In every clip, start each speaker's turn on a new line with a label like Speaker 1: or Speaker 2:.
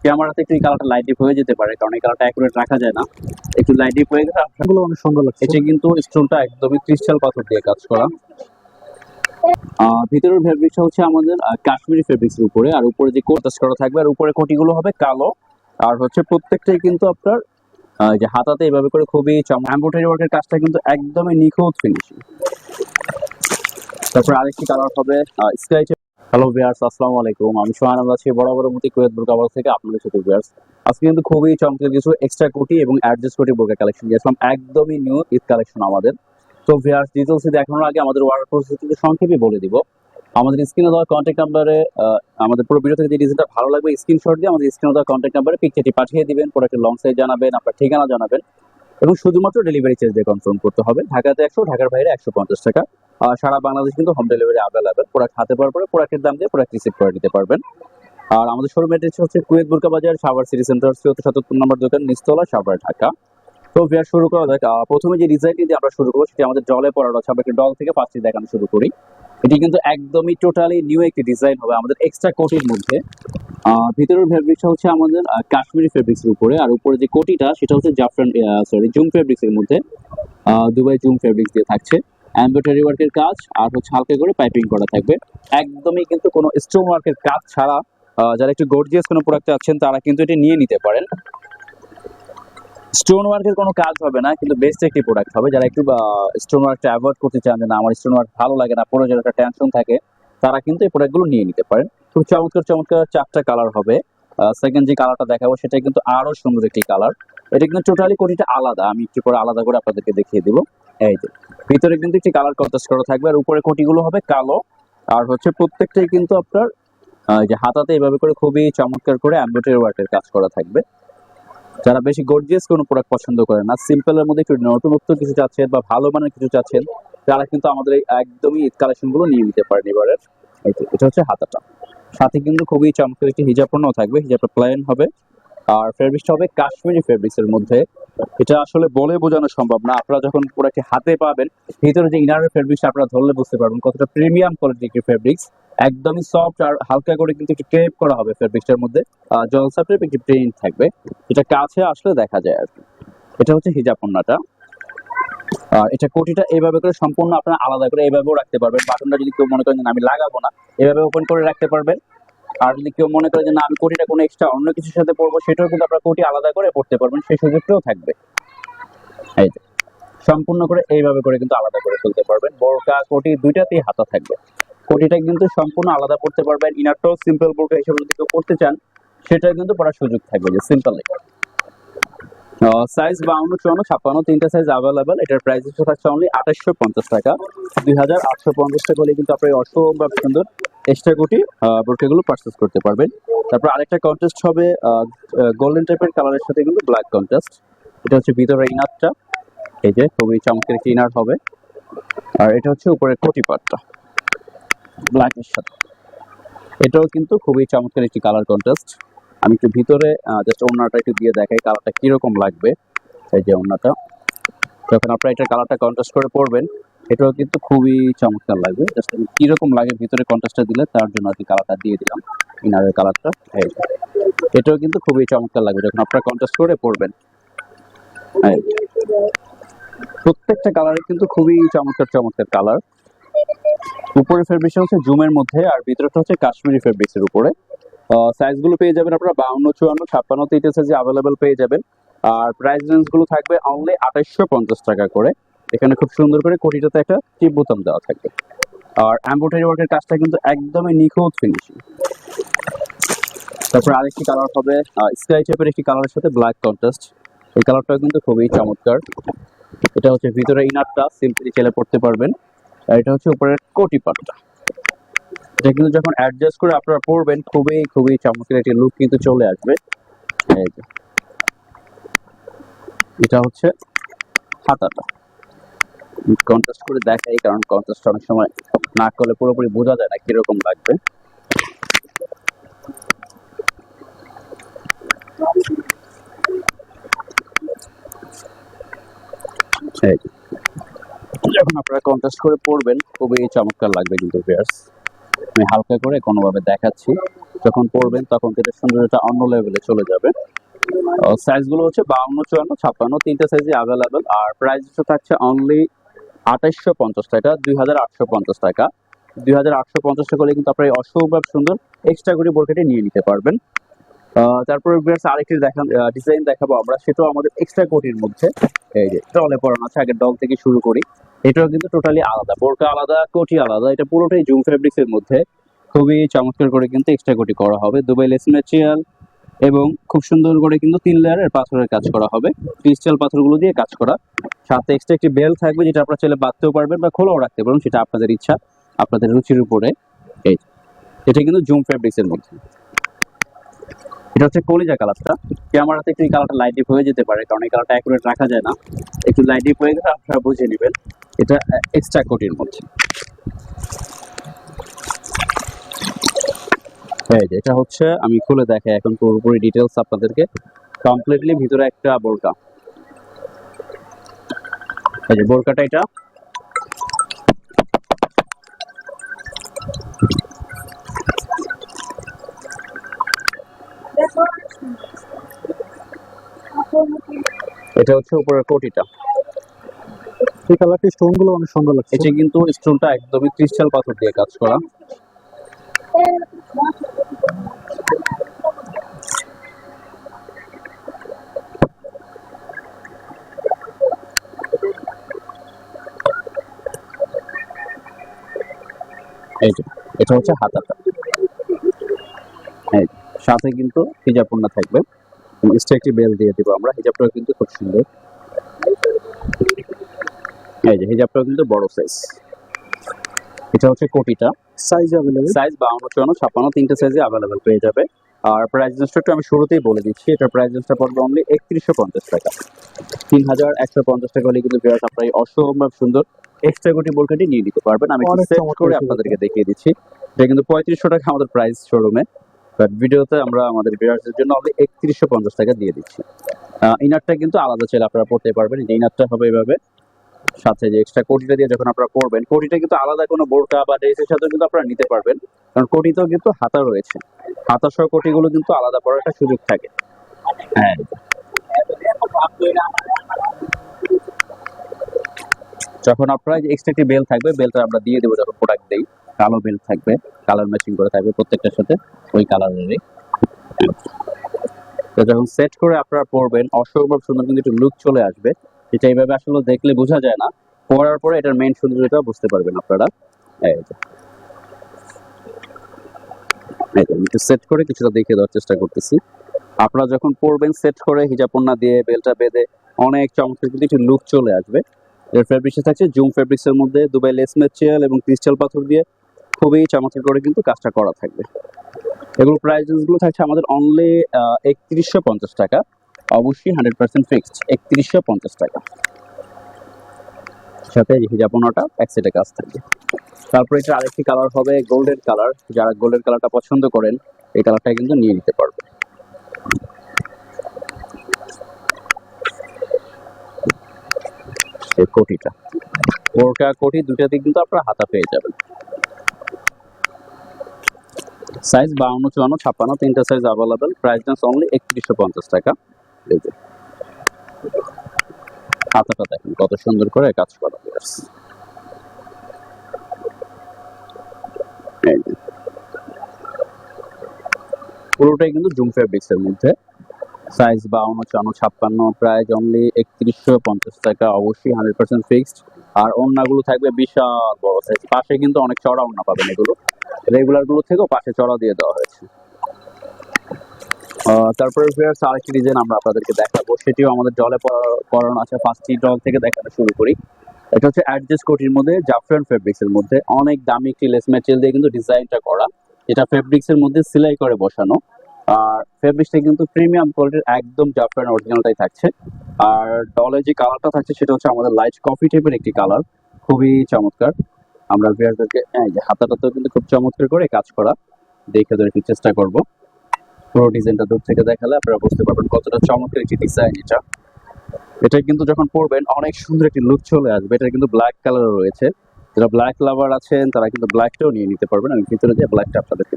Speaker 1: ক্যামেরাতে একটু এই কালারটা লাইট ডিপ হয়ে যেতে পারে, কারণ এই কালারটা অ্যাকুরেট রাখা যায় না। একটু লাইট ডিপ হয়ে গেলে
Speaker 2: এগুলো অনেক সুন্দর লাগছে।
Speaker 1: এটা কিন্তু স্টোনটা একদমই ক্রিস্টাল পাথর দিয়ে কাজ করা। ভিতরের ফেব্রিক্সটা হচ্ছে আমাদের কাশ্মীরি ফেব্রিক্সের উপরে, আর উপরে যে কোট করা থাকবে, আর উপরে কোটিগুলো হবে কালো। আর হচ্ছে প্রত্যেকটাই কিন্তু আপনার যে হাতাতে এভাবে করে খুবই এমব্রয়ডারি ওয়ার্কের কাজটা কিন্তু একদমই নিখুঁত ফিনিশিং। তারপর আরেকটি কালার হবে স্কাই। হ্যালো ভিউয়ার্স, আসসালামু আলাইকুম। আমি সোহান আছি বরাবর মতো কুয়েত বোরকা হাউস থেকে আপনাদের সাথে। ভিউয়ার্স, আজকে কিন্তু খুবই চমৎকার কিছু এক্সট্রা কোটি এবং অ্যাডজাস্ট কোটি বোরকা কালেকশন নিয়ে আসলাম, একদমই নিউ ঈদ কালেকশন আমাদের। তো ভিউয়ার্স, ডিটেইলস দেখানোর আগে আমাদের অর্ডার প্রসেসটি সংক্ষেপে বলে দিব। আমাদের স্ক্রিনে দেওয়া কন্ট্যাক্ট নাম্বারে আমাদের পুরো ভিডিও থেকে যে ডিজাইনটা ভালো লাগবে স্ক্রিনশট দিয়ে আমাদের স্ক্রিনে দেওয়া কন্ট্যাক্ট নাম্বারে পিকচারটি পাঠিয়ে দিবেন, প্রোডাক্টের লং সাইজ জানাবেন, আপনার ঠিকানা জানাবেন এবং শুধুমাত্র ডেলিভারি চার্জ দিয়ে কনফার্ম করতে হবে। ঢাকাতে 100, ঢাকার বাইরে 150 টাকা। সারা বাংলাদেশ কিন্তু হোম ডেলিভারি অ্যাভেলেবেল। প্রোডাক্ট হাতে পাওয়ার পরে প্রোডাক্টের দাম দিয়ে প্রোডাক্ট রিসিভ করে নিতে পারবেন। আর আমাদের শোরুম অ্যাড্রেস হচ্ছে কুয়েত বোরকা বাজার, সাভার সিটি সেন্টার, 77 নম্বর দোকান, নিচতলা, সাভার, ঢাকা। তো ভিউয়ার, শুরু করা যাক। প্রথমে যে ডিজাইনটি দিয়ে আমরা শুরু করবো সেটি আমাদের ডলে পড়ানো আছে। আমরা একটু ডল থেকে ফার্স্টে দেখানো শুরু করি। এটি কিন্তু একদমই টোটালি নিউ একটি ডিজাইন হবে আমাদের এক্সট্রা কোটির মধ্যে। ভিতরের ফেব্রিক্সটা হচ্ছে আমাদের কাশ্মীরি ফেব্রিক্সের উপরে, আর উপরে যে কোটিটা সেটা হচ্ছে জাফরান জুম ফেব্রিক্সের মধ্যে, দুবাই জুম ফেব্রিক্স দিয়ে থাকছে। এমব্রয়ডারি ওয়ার্কের কাজ আর হচ্ছে হালকা করে পাইপিং করা থাকবে। একদমই কিন্তু কোনো স্টোন ওয়ার্কের কাজ ছাড়া যারা একটু গর্জিয়াস কোনো প্রোডাক্ট চাচ্ছেন তারা কিন্তু এটা নিয়ে নিতে পারেন। স্টোন ওয়ার্কের কোনো কাজ হবে না, কিন্তু বেস্ট একটি প্রোডাক্ট হবে। যারা একটু স্টোন ওয়ার্কটা অ্যাভয়েড করতে চান, যে না আমার স্টোন ওয়ার্ক ভালো লাগে না, পরে যারা একটা টেনশন থাকে, তারা কিন্তু এই প্রোডাক্টগুলো নিয়ে নিতে পারেন। খুব চমৎকার চমৎকার 4টা কালার হবে। সেকেন্ড যে কালারটা দেখাবো সেটা কিন্তু আরো সুন্দর একটি কালার। এটা কিন্তু টোটালি কোটিটা আলাদা, আমি একটু করে আলাদা করে আপনাদেরকে দেখিয়ে দিব। এই যে ভিতরে কিন্তু একটি কালার কন্ট্রাস্ট করা থাকবে, আর উপরে কোটিগুলো হবে কালো। আর হচ্ছে প্রত্যেকটাই কিন্তু আপনার যে হাতাতে এভাবে করে খুবই চমৎকার করে এমব্রয়ডারি ওয়ার্কের কাজ করা থাকবে। যারা বেশি গর্জিয়াস কোনো প্রোডাক্ট পছন্দ করেন না, সিম্পলের মধ্যে একটু নতুনত্ব কিছু চাচ্ছেন বা ভালো মানের কিছু চাচ্ছেন, তারা কিন্তু আমাদের এই একদমই ঈদ কালেকশনগুলো নিয়ে নিতে পারেন এবারের। এটা হচ্ছে হাতাটা, সাথে কিন্তু খুবই চমৎকার একটি হিজাবও থাকবে। হিজাবটা প্লেন হবে, আর ফেব্রিক্সটা হবে কাশ্মীরি ফেব্রিক্সের মধ্যে। এটা আসলে বলে বোঝানো সম্ভব না। আপনারা যখন প্রোডাক্টটি হাতে পাবেন, ভিতরে যে ইনারের ফেব্রিক্সটা আপনারা ধরলে বুঝতে পারবেন কতটা প্রিমিয়াম কোয়ালিটির একটি ফেব্রিক্স। একদমই সফট আর হালকা করে কিন্তু একটু ক্রেপ করা হবে ফেব্রিক্সটার মধ্যে। জলসা টাইপ একটি প্রিন্ট থাকবে, এটা কাছে আসলে দেখা যায় আর কি। এটা হচ্ছে হিজাব ওড়নাটা। আর এটা কোটিটা এইভাবে করে সম্পূর্ণ আপনারা আলাদা করে এইভাবেও রাখতে পারবেন। বাটনটা যদি কেউ মনে করেন যে আমি লাগাবো না, এভাবে ওপেন করে রাখতে পারবেন। আর যদি কেউ মনে করে যে না আমি কোটিটা কোনো এক্সট্রা অন্য কিছুর সাথে পরবো, সেটাও কিন্তু আপনারা কোটি আলাদা করে পড়তে পারবেন, সেই সুযোগটাও থাকবে। এই যে সম্পূর্ণ করে এইভাবে করে কিন্তু আলাদা করে ফেলতে পারবেন। বোরকা কোটি দুইটাতেই হাতা থাকবে। কোটিটা কিন্তু সম্পূর্ণ আলাদা পড়তে পারবেন। ইনারটাও সিম্পল বোরকা হিসেবে যদি কেউ পড়তে চান, সেটা কিন্তু পড়ার সুযোগ থাকবে, যে সিম্পল। সাইজ 52, 54, 56 তিনটা সাইজ অ্যাভেলেবেল। এটার প্রাইস থাকছে অনলি 2850 টাকা। 2850 টাকা হলে কিন্তু আপনি অসম্ভব সুন্দর এক্সট্রা কোটি বোরকাগুলো পারচেজ করতে পারবেন। তারপর আরেকটা কন্টেস্ট হবে গোল্ডেন টাইপের কালারের সাথে কিন্তু ব্ল্যাক কন্টেস্ট। এটা হচ্ছে ভিতরে ইনারটা, এই যে খুবই চমৎকার একটি ইনার হবে। আর এটা হচ্ছে উপরে কোটি পাটটা ব্ল্যাকের সাথে। এটাও কিন্তু খুবই চমৎকার একটি কালার কন্টেস্ট। আমি একটু ভিতরে জাস্ট ওড়নাটা একটু দিয়ে দেখাই কালারটা কিরকম লাগবে। এই যে ওড়নাটা, যখন আপনারা এটা কালারটা কন্ট্রাস্ট করে পরবেন, এটাও কিন্তু খুবই চমৎকার লাগবে। জাস্ট কিরকম লাগে ভিতরে কন্ট্রাস্টটা দিলে, তার জন্য আর কি কালারটা দিয়ে দিলাম, ইনারের কালারটা। এটাও কিন্তু খুবই চমৎকার লাগবে যখন আপনারা কন্ট্রাস্ট করে পরবেন। প্রত্যেকটা কালারে কিন্তু খুবই চমৎকার চমৎকার কালার। উপরে ফেব্রিক্সটা হচ্ছে জুমের মধ্যে, আর ভিতরটা হচ্ছে কাশ্মীরি ফেব্রিক্সের উপরে। সাইজগুলো পেয়ে যাবেন আপনারা 52, 54, 56 তিনটে সাইজে অ্যাভেলেবেল পেয়ে যাবেন। আর প্রাইস রেঞ্জগুলো থাকবে অনলি 2850 টাকা করে। এখানে খুব সুন্দর করে কোটিটাতে একটা টিপ বোতাম দেওয়া থাকবে। আর এমব্রয়ডারি ওয়ার্কের কাজটা কিন্তু একদমই নিখুঁত ফিনিশিং। তারপর আরেকটি কালার হবে স্কাই টাইপের একটি কালারের সাথে ব্ল্যাক কন্ট্রাস্ট। এই কালারটাও কিন্তু খুবই চমৎকার। এটা হচ্ছে ভিতরে ইনারটা, সিম্পলি চেলে পড়তে পারবেন। আর এটা হচ্ছে উপরের কোটি পাটটা। এটা কিন্তু যখন অ্যাডজাস্ট করে আপনারা পরবেন, খুবই খুবই চমৎকার একটি লুক কিন্তু চলে আসবে। এই যে এটা হচ্ছে হাতাটা, কন্ট্রাস্ট করে দেখাই, কারণ কন্ট্রাস্ট অনেক সময় না করলে পুরোপুরি বোঝা যায় না কিরকম লাগবে। যখন আপনারা কন্ট্রাস্ট করে পরবেন, খুবই চমৎকার লাগবে কিন্তু ভিউয়ার্স। আমি হালকা করে কোনোভাবে দেখাচ্ছি, যখন পরবেন তখন কিন্তু সৌন্দর্যটা অন্য লেভেলে চলে যাবে। সাইজগুলো হচ্ছে 52, 54, 56 তিনটা সাইজই অ্যাভেলেবেল। আর প্রাইস থাকছে অনলি 2850 টাকা, 2850 টাকা। 2850 টাকা হলে কিন্তু আপনার এই অসম্ভব সুন্দর এক্সট্রা করে বোরকাটি নিয়ে নিতে পারবেন। তারপরে আরেকটি ডিজাইন দেখাবো আমরা, সেটাও আমাদের এক্সট্রা কোটির মধ্যে। এই যে ডলে পরানো আছে, আগে ডল থেকে শুরু করি। এটাও কিন্তু টোটালি আলাদা, বোরকা আলাদা, কোটি আলাদা। এটা পুরোটাই জুম ফেব্রিক্স এর মধ্যে, খুবই চমৎকার করে কিন্তু এক্সট্রা কোটি করা হবে। দুবাই লেস ম্যাটেরিয়াল এবং খুব সুন্দর করে কিন্তু 3 লেয়ারের পাথরের কাজ করা হবে, ক্রিস্টাল পাথরগুলো দিয়ে কাজ করা। সাথে এক্সট্রা একটি বেল থাকবে, যেটা আপনারা চাইলে বাঁধতেও পারবেন বা খোলাও রাখতে পারবেন, সেটা আপনাদের ইচ্ছা, আপনাদের রুচির উপরে। এই এটা কিন্তু জুম ফেব্রিক্স এর মধ্যে। এটা হচ্ছে কলিজা কালারটা। ক্যামেরাতে একটু এই কালারটা লাইট ডিপ হয়ে যেতে পারে, কারণ এই কালারটা অ্যাকুরেট রাখা যায় না। একটু লাইট ডিপ হয়ে গেলে আপনারা বুঝে নেবেন। এটা এক্সট্রা কোটির মধ্যে। এই যে এটা হচ্ছে, আমি খুলে দেখাই এখন পুরোপুরি ডিটেলস আপনাদেরকে। কমপ্লিটলি ভিতরে একটা বোরকা। এই যে বোরকাটা, এটা এটা হচ্ছে উপরের কোটিটা।
Speaker 2: এই কালারটি স্টোন গুলো অনেক সুন্দর লাগছে।
Speaker 1: এটা কিন্তু স্টোনটা একদমই ক্রিস্টাল পাথর দিয়ে কাজ করা। এই যে এটা হচ্ছে হাতাটা। এই সাথে কিন্তু হিজাব পণ্য থাকবে, এক্সট্রা একটি বেল দিয়ে দিব আমরা। হিজাবটাও কিন্তু খুব সুন্দর। এই যে হিজাবটাও কিন্তু বড় সাইজ। এটা হচ্ছে কোটিটা।
Speaker 2: সাইজ अवेलेबल,
Speaker 1: সাইজ 52, 54, 56 তিনটে সাইজে अवेलेबल পেয়ে যাবে। আর প্রাইস রেঞ্জটা একটু আমি শুরুতেই বলে দিচ্ছি, এটার প্রাইস রেঞ্জটা পড়বে অনলি 3150 টাকা। 3150 টাকা হলে কিন্তু ভিউয়ার্স আপনারা এই অসম্ভব সুন্দর এক্সট্রা কোটি বোরকাটি নিয়ে নিতে পারবেন। আমি
Speaker 2: অনেক
Speaker 1: সেট
Speaker 2: চমৎকার
Speaker 1: করে
Speaker 2: ছিল
Speaker 1: আপনাদেরকে দেখিয়ে দিচ্ছি। এটা কিন্তু 3500 টাকা আমাদের প্রাইস শোরুমে, বাট ভিডিওতে আমরা আমাদের ভিউয়ার্সদের জন্য অনলি 3150 টাকা দিয়ে দিচ্ছি। ইনারটা কিন্তু আলাদা চাইলে আপনারা পড়তে পারবেন। এই যে ইনারটা হবে এভাবে, সাথে যে এক্সট্রা কোটিটা দিয়ে যখন আপনারা পরবেন, কোটিটা কিন্তু আলাদা কোনো বোরকা বা ড্রেসের সাথে কিন্তু আপনারা নিতে পারবেন, কারণ কোটিতেও কিন্তু হাতা রয়েছে। হাতা সহ কোটিগুলো কিন্তু আলাদা পরার একটা সুযোগ থাকে। হ্যাঁ, যখন আপনারা এক্সট্রা একটি বেল থাকবে, বেলটা আমরা দিয়ে দেবো যখন প্রোডাক্ট দেই। কালো বেল থাকবে, কালার ম্যাচিং করে থাকবে প্রত্যেকটার সাথে, ওই কালারেরই। তো যখন সেট করে আপনারা পরবেন, অসম্ভব সুন্দর কিন্তু একটু লুক চলে আসবে, যেটা এইভাবে আসলে দেখলে বোঝা যায় না। পরার পরে এটার মেইন সৌন্দর্যটা বুঝতে পারবেন আপনারা। এই যে একটু সেট করে কিছুটা দেখিয়ে দেওয়ার চেষ্টা করতেছি। আপনারা যখন পরবেন সেট করে হিজাব ওড়না দিয়ে বেলটা বেঁধে, অনেক চমৎকার কিন্তু একটু লুক চলে আসবে। এর ফেব্রিক্স থাকছে জুম ফেব্রিক্স এর মধ্যে, দুবাই লেস ম্যাটেরিয়াল এবং ক্রিস্টাল পাথর দিয়ে খুবই চমৎকার করে কিন্তু কাজটা করা থাকবে। এগুলো প্রাইসেস গুলো থাকছে আমাদের অনলি 3150 টাকা, অবশ্যই 100% ফিক্সড 3150 টাকা। সাথে হিজাব ওড়নাটা এক সেটে কাজ থাকবে। তারপরে এটা আরেকটি কালার হবে গোল্ডেন কালার। যারা গোল্ডেন কালারটা পছন্দ করেন, এই কালারটা কিন্তু নিয়ে নিতে পারবে। এই কোটিটা, বোরকা কোটি দুটাতে কিন্তু আপনারা হাতা পেয়ে যাবেন। সাইজ 52, 54, 56 তিনটা size available. Price range only 3150 টাকা। এই যে হাতাটা দেখেন কত সুন্দর করে কাজ করা হয়েছে। এই যে পুরোটাই কিন্তু জুম ফেব্রিক্স এর মধ্যে। সাইজ 52, 54, 56, প্রাইস অনলি 3150 টাকা, অবশ্যই 100% ফিক্সড। আর ওড়নাগুলো থাকবে বিশাল বড় সাইজ, পাশে কিন্তু অনেক চড়া ওড়না পাবেন। এগুলো রেগুলার গুলো থেকেও পাশে চড়া দিয়ে দেওয়া হয়েছে। তারপরে ভিউয়ার্স আরেকটি ডিজাইন আমরা আপনাদেরকে দেখাবো, সেটিও আমাদের ডলে পরানো আছে। ফার্স্টটি ডল থেকে দেখানো শুরু করি। এটা হচ্ছে অ্যাডজাস্ট কোটির মধ্যে, জাফরান ফেব্রিক্স এর মধ্যে, অনেক দামি একটি লেস ম্যাটেরিয়াল দিয়ে কিন্তু ডিজাইনটা করা। এটা ফেব্রিক্স এর মধ্যে সেলাই করে বসানো। আর ফেব্রিক্সটা কিন্তু প্রিমিয়াম কোয়ালিটির, একদম জাফরান অরিজিনালটাই থাকছে। আর ডলে যে কালারটা থাকছে সেটা হচ্ছে আমাদের লাইট কফি টাইপের একটি কালার, খুবই চমৎকার। আমরা ভিউয়ারদেরকে এই যে হাতাটাতেও কিন্তু খুব চমৎকার করে কাজ করা দেখে দেওয়ার চেষ্টা করব। পুরো ডিজাইনটা দূর থেকে দেখালে আপনারা বুঝতে পারবেন কতটা চমৎকার একটি ডিজাইন এটা। এটা কিন্তু যখন পরবেন অনেক সুন্দর একটি লুক চলে আসবে। এটা কিন্তু ব্ল্যাক কালার রয়েছে, যারা ব্ল্যাক লাভার আছেন তারা কিন্তু ব্ল্যাকটাও নিয়ে নিতে পারবেন। আমি ভিতরে যে ব্ল্যাকটা আপনাদেরকে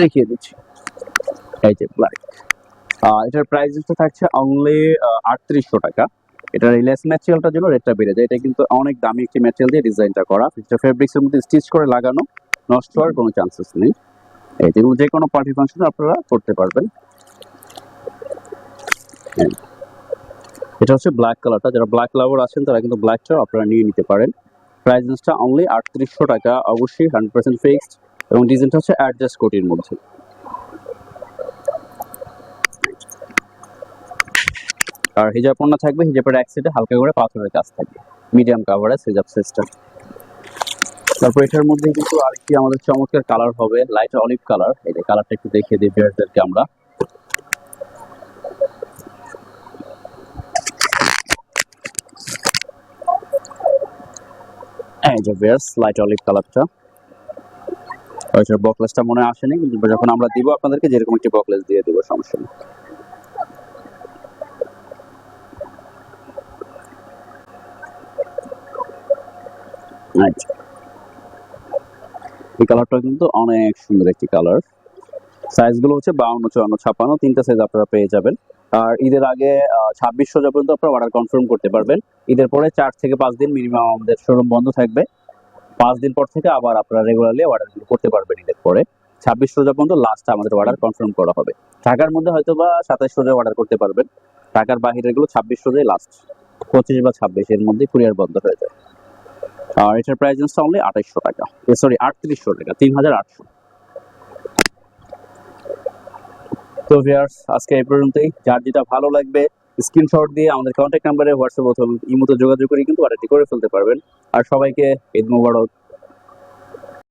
Speaker 1: দেখিয়ে দিচ্ছি। এই যে ব্ল্যাক, এটার প্রাইস থাকছে অনলি 3800 টাকা। এটা রিলেস ম্যাটেরিয়ালটার জন্য রেটটা বেড়ে যায়। এটা কিন্তু অনেক দামি একটি ম্যাটেরিয়াল দিয়ে ডিজাইনটা করা, এটা ফেব্রিক্সের মধ্যে স্টিচ করে লাগানো, নষ্ট হওয়ার কোনো চান্সেস নেই। এই যেগুলো যে কোনো পার্টি ফাংশনে আপনারা করতে পারবেন। হ্যাঁ, এটা হচ্ছে ব্ল্যাক কালারটা। যারা ব্ল্যাক লাভার আছেন তারা কিন্তু ব্ল্যাকটাও আপনারা নিয়ে নিতে পারেন। প্রাইসটা অনলি 3800 টাকা, অবশ্যই 100% ফিক্সড, এবং ডিজাইনটা হচ্ছে অ্যাডজাস্ট কোটির মধ্যে। আর হিজাব পণ্য থাকবে, হিজাবের এক সাইডে হালকা করে পাথরের কাজ থাকবে, মিডিয়াম কাভারেজ হিজাব সিস্টেম। তারপর এটার মধ্যে কিন্তু আরেকটি আমাদের চমৎকার কালার হবে, লাইট অলিভ কালার। এই যে কালারটা একটু দেখিয়ে দিই ভিউয়ারদেরকে আমরা। এই যে ভিউয়ার্স, লাইট অলিভ কালারটা। ওইটার বকলেসটা মনে আসেনি, কিন্তু যখন আমরা দিব আপনাদেরকে যেরকম একটি বকলেস দিয়ে দিব, সমস্যা নেই। আচ্ছা, এই কালারটা কিন্তু অনেক সুন্দর একটি কালার। সাইজগুলো হচ্ছে 52, 54, 56, তিনটা সাইজ আপনারা পেয়ে যাবেন। আর ঈদের আগে 26 রোজা পর্যন্ত আপনারা অর্ডার কনফার্ম করতে পারবেন। ঈদের পরে 4 থেকে 5 দিন মিনিমাম আমাদের শোরুম বন্ধ থাকবে। 5 দিন পর থেকে আবার আপনারা রেগুলারলি অর্ডার করতে পারবেন। ঈদের পরে 26 রোজা পর্যন্ত লাস্ট আমাদের অর্ডার কনফার্ম করা হবে। ঢাকার মধ্যে হয়তো বা 27 রোজায় অর্ডার করতে পারবেন। ঢাকার বাহিরের গুলো 26 রোজায় লাস্ট, 25 বা 26 এর মধ্যে কুরিয়ার বন্ধ হয়ে যায়। আর এটার প্রাইস হচ্ছে অনলি 2800 টাকা, সরি 3800 টাকা, 3800। তো ভিউয়ার্স, আজকে এই পর্যন্তই। যার যেটা ভালো লাগবে স্ক্রিনশট দিয়ে আমাদের কন্ট্যাক্ট নাম্বারে হোয়াটসঅ্যাপ অথবা ইমোতে যোগাযোগ করে কিন্তু অর্ডারটি করে ফেলতে পারবেন। আর সবাইকে ঈদ মোবারক।